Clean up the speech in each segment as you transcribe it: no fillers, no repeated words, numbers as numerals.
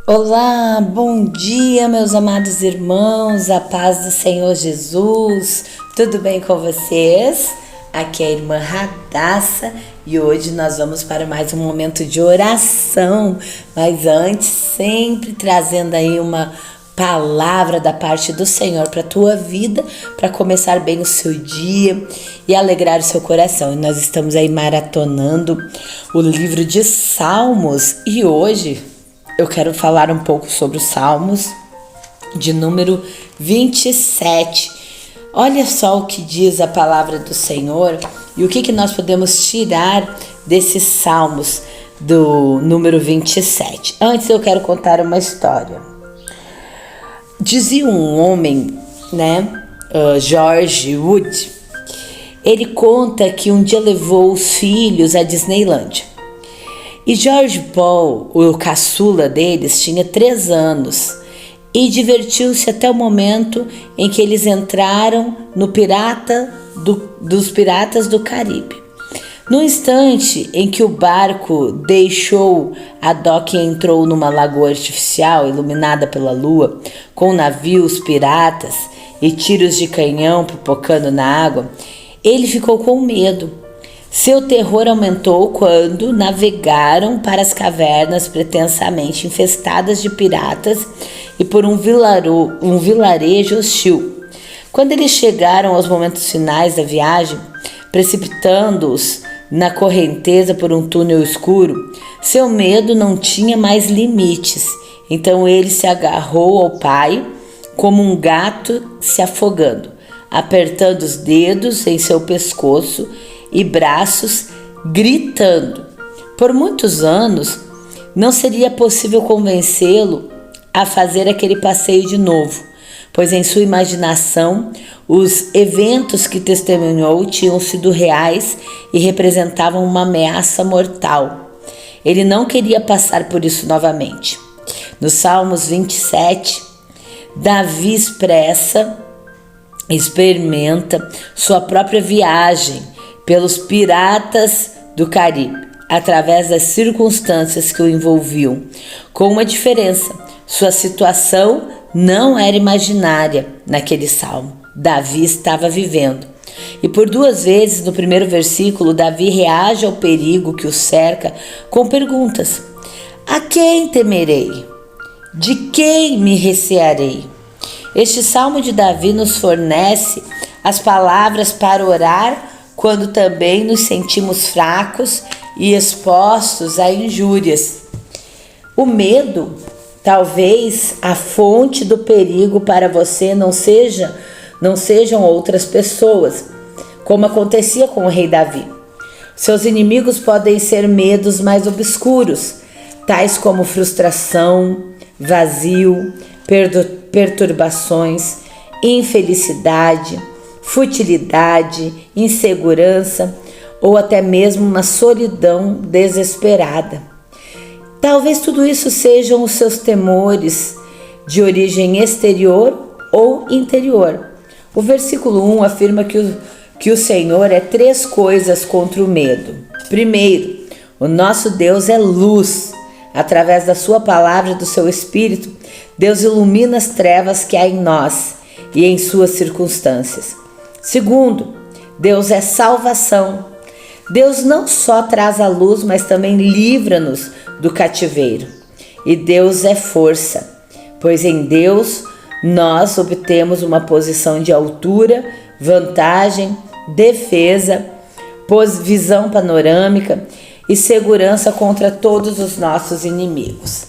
Olá, bom dia, meus amados irmãos, a paz do Senhor Jesus, tudo bem com vocês? Aqui é a irmã Radassa e hoje nós vamos para mais um momento de oração, mas antes, sempre trazendo aí uma palavra da parte do Senhor para a tua vida, para começar bem o seu dia e alegrar o seu coração. E nós estamos aí maratonando o livro de Salmos e hoje eu quero falar um pouco sobre os Salmos de número 27. Olha só o que diz a palavra do Senhor e o que nós podemos tirar desses Salmos do número 27. Antes eu quero contar uma história. Dizia um homem, George Wood, ele conta que um dia levou os filhos à Disneylândia. E George Paul, o caçula deles, tinha 3 anos e divertiu-se até o momento em que eles entraram no dos Piratas do Caribe. No instante em que o barco deixou a doca e entrou numa lagoa artificial iluminada pela lua, com navios piratas e tiros de canhão pipocando na água, ele ficou com medo. Seu terror aumentou quando navegaram para as cavernas pretensamente infestadas de piratas e por um vilarejo hostil. Quando eles chegaram aos momentos finais da viagem, precipitando-os na correnteza por um túnel escuro, seu medo não tinha mais limites. Então ele se agarrou ao pai como um gato se afogando, apertando os dedos em seu pescoço e braços, gritando. Por muitos anos, não seria possível convencê-lo a fazer aquele passeio de novo, pois em sua imaginação, os eventos que testemunhou tinham sido reais e representavam uma ameaça mortal. Ele não queria passar por isso novamente. No Salmos 27, Davi experimenta sua própria viagem pelos piratas do Caribe, através das circunstâncias que o envolviam. Com uma diferença, sua situação não era imaginária naquele salmo. Davi estava vivendo. E por 2 vezes, no primeiro versículo, Davi reage ao perigo que o cerca com perguntas. A quem temerei? De quem me recearei? Este salmo de Davi nos fornece as palavras para orar quando também nos sentimos fracos e expostos a injúrias. O medo, talvez a fonte do perigo para você não sejam outras pessoas, como acontecia com o rei Davi. Seus inimigos podem ser medos mais obscuros, tais como frustração, vazio, perturbações, infelicidade, futilidade, insegurança ou até mesmo uma solidão desesperada. Talvez tudo isso sejam os seus temores de origem exterior ou interior. O versículo 1 afirma que o Senhor é 3 coisas contra o medo. Primeiro, o nosso Deus é luz. Através da sua palavra e do seu Espírito, Deus ilumina as trevas que há em nós e em suas circunstâncias. Segundo, Deus é salvação. Deus não só traz a luz, mas também livra-nos do cativeiro. E Deus é força, pois em Deus nós obtemos uma posição de altura, vantagem, defesa, visão panorâmica e segurança contra todos os nossos inimigos.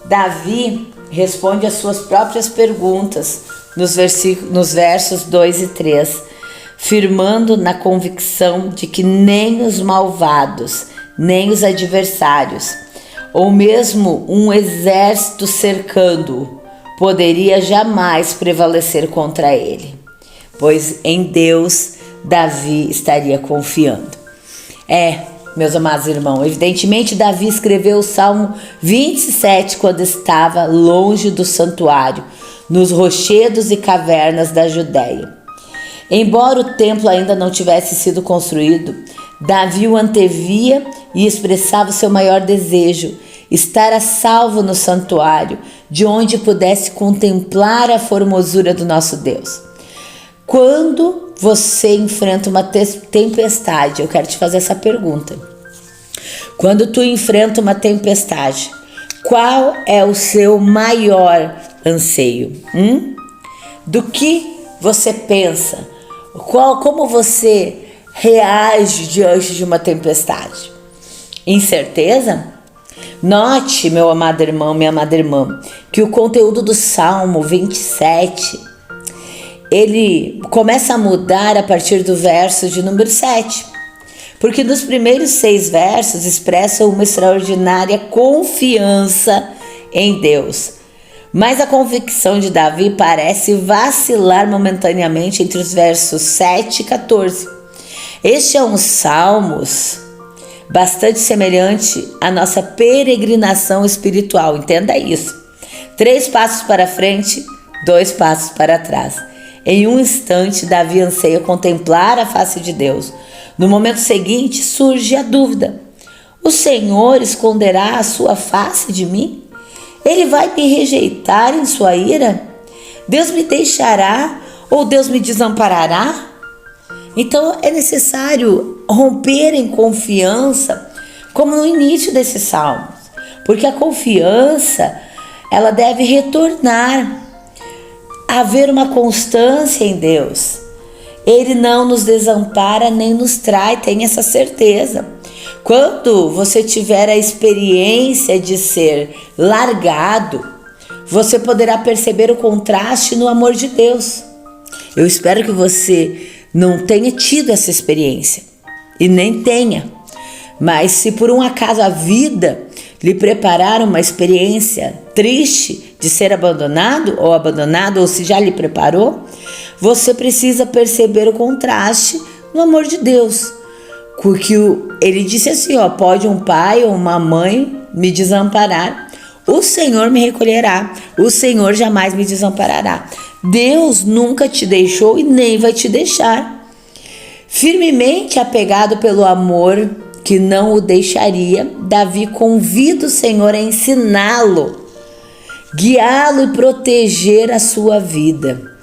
Davi responde às suas próprias perguntas nos versos 2 e 3, firmando na convicção de que nem os malvados, nem os adversários, ou mesmo um exército cercando-o, poderia jamais prevalecer contra ele, pois em Deus Davi estaria confiando. Meus amados irmãos, evidentemente Davi escreveu o Salmo 27 quando estava longe do santuário, nos rochedos e cavernas da Judéia. Embora o templo ainda não tivesse sido construído, Davi o antevia e expressava o seu maior desejo, estar a salvo no santuário, de onde pudesse contemplar a formosura do nosso Deus. Quando você enfrenta uma tempestade, eu quero te fazer essa pergunta. Quando tu enfrenta uma tempestade, qual é o seu maior anseio? Do que você pensa? Como você reage diante de uma tempestade? Incerteza? Note, meu amado irmão, minha amada irmã, que o conteúdo do Salmo 27, ele começa a mudar a partir do verso de número 7. Porque nos primeiros 6 versos expressam uma extraordinária confiança em Deus. Mas a convicção de Davi parece vacilar momentaneamente entre os versos 7 e 14. Este é um salmos bastante semelhante à nossa peregrinação espiritual, entenda isso. 3 passos para frente, 2 passos para trás. Em um instante, Davi anseia contemplar a face de Deus. No momento seguinte, surge a dúvida: o Senhor esconderá a sua face de mim? Ele vai me rejeitar em sua ira? Deus me deixará ou Deus me desamparará? Então é necessário romper em confiança, como no início desses salmos, porque a confiança, ela deve retornar, haver uma constância em Deus. Ele não nos desampara nem nos trai, tenha essa certeza. Quando você tiver a experiência de ser largado, você poderá perceber o contraste no amor de Deus. Eu espero que você não tenha tido essa experiência e nem tenha. Mas se por um acaso a vida lhe preparar uma experiência triste de ser abandonado, ou se já lhe preparou, você precisa perceber o contraste no amor de Deus. Porque ele disse assim, pode um pai ou uma mãe me desamparar, o Senhor me recolherá, o Senhor jamais me desamparará. Deus nunca te deixou e nem vai te deixar. Firmemente apegado pelo amor que não o deixaria, Davi convida o Senhor a ensiná-lo, guiá-lo e proteger a sua vida.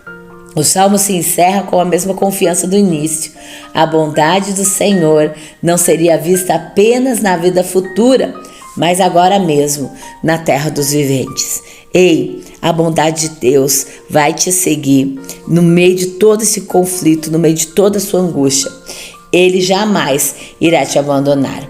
O salmo se encerra com a mesma confiança do início. A bondade do Senhor não seria vista apenas na vida futura, mas agora mesmo, na terra dos viventes. Ei, a bondade de Deus vai te seguir no meio de todo esse conflito, no meio de toda a sua angústia. Ele jamais irá te abandonar.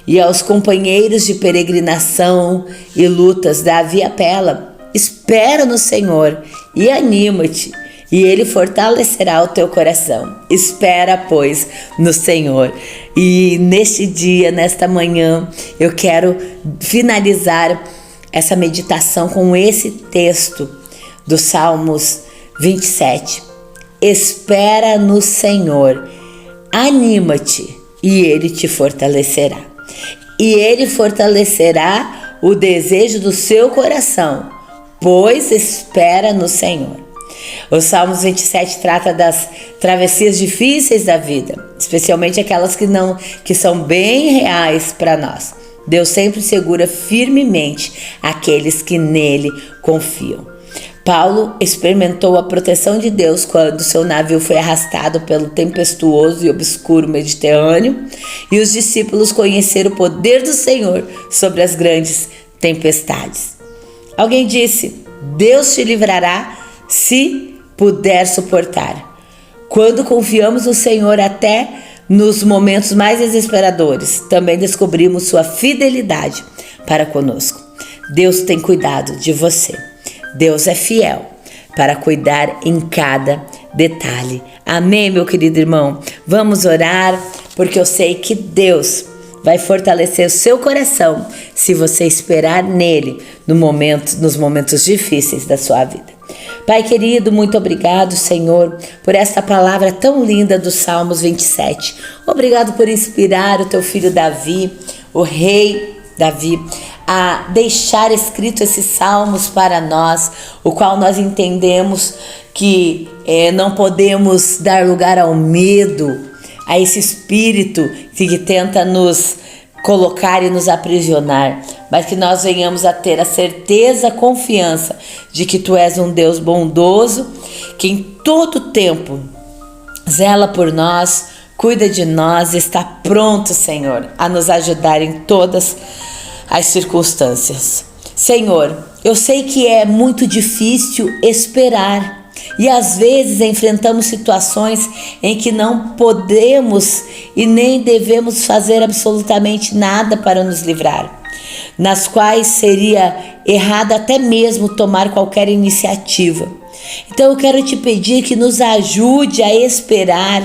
E aos companheiros de peregrinação e lutas, Davi apela: espera no Senhor e anima-te, e Ele fortalecerá o teu coração. Espera, pois, no Senhor. E neste dia, nesta manhã, eu quero finalizar essa meditação com esse texto do Salmos 27. Espera no Senhor, anima-te, e Ele te fortalecerá. E Ele fortalecerá o desejo do seu coração, pois espera no Senhor. O Salmos 27 trata das travessias difíceis da vida, especialmente aquelas que são bem reais para nós. Deus sempre segura firmemente aqueles que nele confiam. Paulo experimentou a proteção de Deus quando seu navio foi arrastado pelo tempestuoso e obscuro Mediterrâneo, e os discípulos conheceram o poder do Senhor sobre as grandes tempestades. Alguém disse: Deus te livrará se puder suportar. Quando confiamos no Senhor até nos momentos mais desesperadores, também descobrimos sua fidelidade para conosco. Deus tem cuidado de você. Deus é fiel para cuidar em cada detalhe. Amém, meu querido irmão? Vamos orar, porque eu sei que Deus vai fortalecer o seu coração se você esperar nele nos momentos difíceis da sua vida. Pai querido, muito obrigado, Senhor, por esta palavra tão linda do Salmos 27. Obrigado por inspirar o teu filho Davi, o rei Davi, a deixar escrito esses salmos para nós, o qual nós entendemos que não podemos dar lugar ao medo, a esse espírito que tenta nos colocar e nos aprisionar, mas que nós venhamos a ter a certeza, a confiança de que Tu és um Deus bondoso, que em todo tempo zela por nós, cuida de nós, está pronto, Senhor, a nos ajudar em todas as circunstâncias. Senhor, eu sei que é muito difícil esperar e às vezes enfrentamos situações em que não podemos e nem devemos fazer absolutamente nada para nos livrar, nas quais seria errado até mesmo tomar qualquer iniciativa. Então eu quero te pedir que nos ajude a esperar,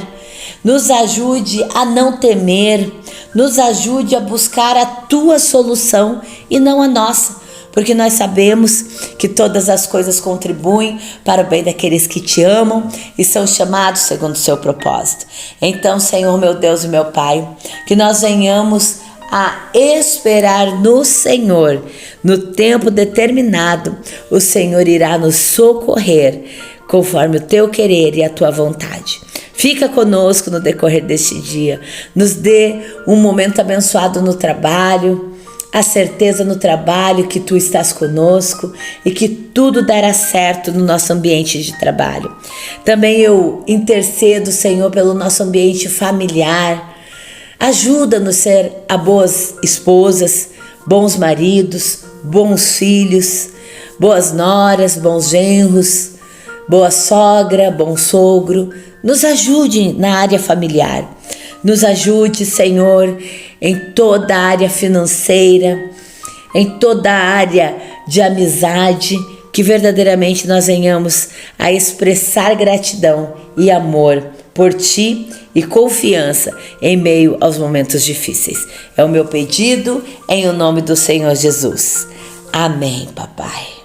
nos ajude a não temer, nos ajude a buscar a Tua solução e não a nossa, porque nós sabemos que todas as coisas contribuem para o bem daqueles que Te amam e são chamados segundo o Seu propósito. Então, Senhor, meu Deus e meu Pai, que nós venhamos a esperar no Senhor. No tempo determinado, o Senhor irá nos socorrer, conforme o Teu querer e a Tua vontade. Fica conosco no decorrer deste dia, nos dê um momento abençoado no trabalho, a certeza no trabalho que Tu estás conosco e que tudo dará certo no nosso ambiente de trabalho. Também eu intercedo, Senhor, pelo nosso ambiente familiar. Ajuda-nos a ser boas esposas, bons maridos, bons filhos, boas noras, bons genros, boa sogra, bom sogro. Nos ajude na área familiar. Nos ajude, Senhor, em toda a área financeira, em toda a área de amizade, que verdadeiramente nós venhamos a expressar gratidão e amor por Ti e confiança em meio aos momentos difíceis. É o meu pedido em o nome do Senhor Jesus. Amém, papai.